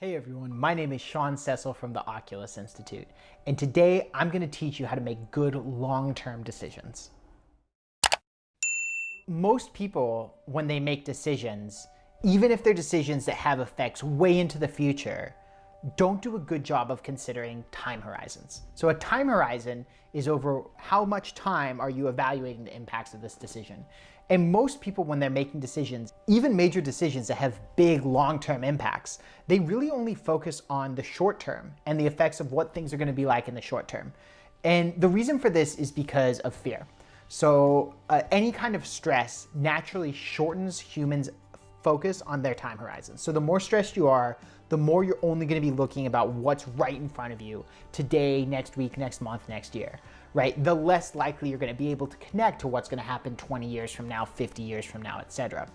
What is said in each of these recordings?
Hey everyone, my name is Sean Cecil from the Oculus Institute, and today I'm going to teach you how to make good long-term decisions. Most people, when they make decisions, even if they're decisions that have effects way into the future, don't do a good job of considering time horizons. So a time horizon is over how much time are you evaluating the impacts of this decision. And most people, when they're making decisions, even major decisions that have big long-term impacts, they really only focus on the short term and the effects of what things are going to be like in the short term. And the reason for this is because of fear. So any kind of stress naturally shortens humans' focus on their time horizon. So the more stressed you are, the more you're only going to be looking about what's right in front of you today, next week, next month, next year, right? The less likely you're going to be able to connect to what's going to happen 20 years from now, 50 years from now, etc.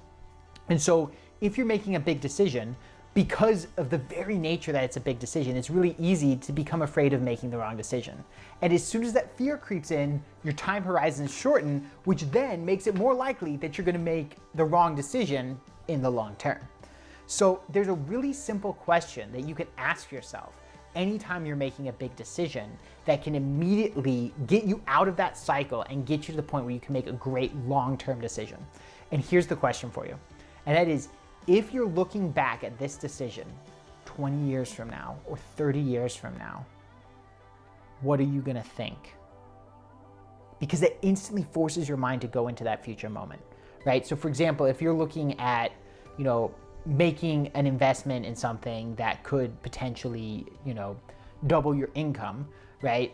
And so if you're making a big decision, because of the very nature that it's a big decision, it's really easy to become afraid of making the wrong decision. And as soon as that fear creeps in, your time horizons shorten, which then makes it more likely that you're going to make the wrong decision in the long term. So there's a really simple question that you can ask yourself anytime you're making a big decision that can immediately get you out of that cycle and get you to the point where you can make a great long-term decision. And here's the question for you. And that is, if you're looking back at this decision 20 years from now or 30 years from now, what are you gonna think? Because it instantly forces your mind to go into that future moment, right? So for example, if you're looking at, making an investment in something that could potentially, double your income, right?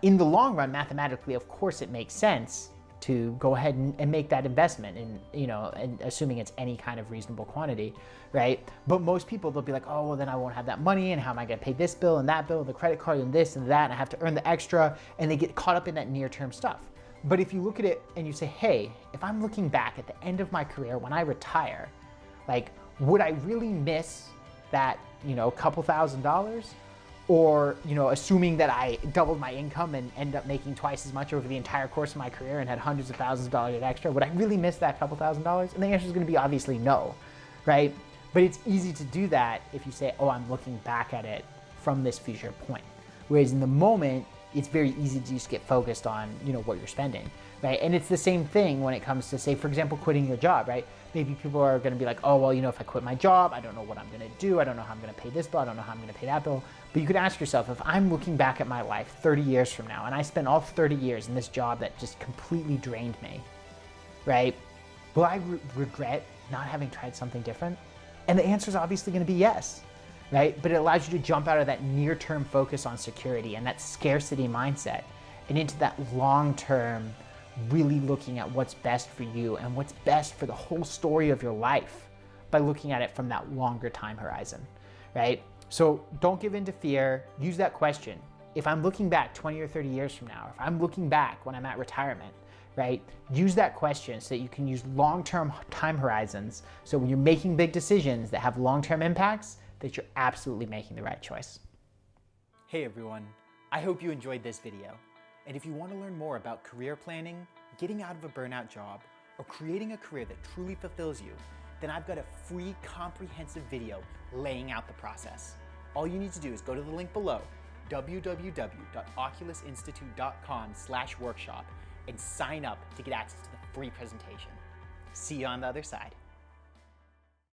In the long run, mathematically, of course, it makes sense to go ahead and make that investment and assuming it's any kind of reasonable quantity, right? But most people, they'll be like, oh, well, then I won't have that money, and how am I gonna pay this bill and that bill, and the credit card and this and that, and I have to earn the extra, and they get caught up in that near-term stuff. But if you look at it and you say, hey, if I'm looking back at the end of my career when I retire, like, would I really miss that, couple $1,000s? Or, assuming that I doubled my income and ended up making twice as much over the entire course of my career and had hundreds of thousands of dollars extra, would I really miss that couple $1,000s? And the answer is going to be obviously no, right? But it's easy to do that if you say, oh, I'm looking back at it from this future point. Whereas in the moment, it's very easy to just get focused on, what you're spending, right? And it's the same thing when it comes to, say, for example, quitting your job, right? Maybe people are going to be like, oh, well, if I quit my job, I don't know what I'm going to do. I don't know how I'm going to pay this bill. I don't know how I'm going to pay that bill. But you could ask yourself, if I'm looking back at my life 30 years from now, and I spent all 30 years in this job that just completely drained me, right? Will I regret not having tried something different? And the answer is obviously going to be yes, right? But it allows you to jump out of that near-term focus on security and that scarcity mindset and into that long-term, really looking at what's best for you and what's best for the whole story of your life by looking at it from that longer time horizon, right? So don't give in to fear. Use that question. If I'm looking back 20 or 30 years from now, if I'm looking back when I'm at retirement, right? Use that question so that you can use long-term time horizons. So when you're making big decisions that have long-term impacts, that you're absolutely making the right choice. Hey everyone, I hope you enjoyed this video. And if you want to learn more about career planning, getting out of a burnout job, or creating a career that truly fulfills you, then I've got a free comprehensive video laying out the process. All you need to do is go to the link below, www.oculusinstitute.com/workshop, and sign up to get access to the free presentation. See you on the other side.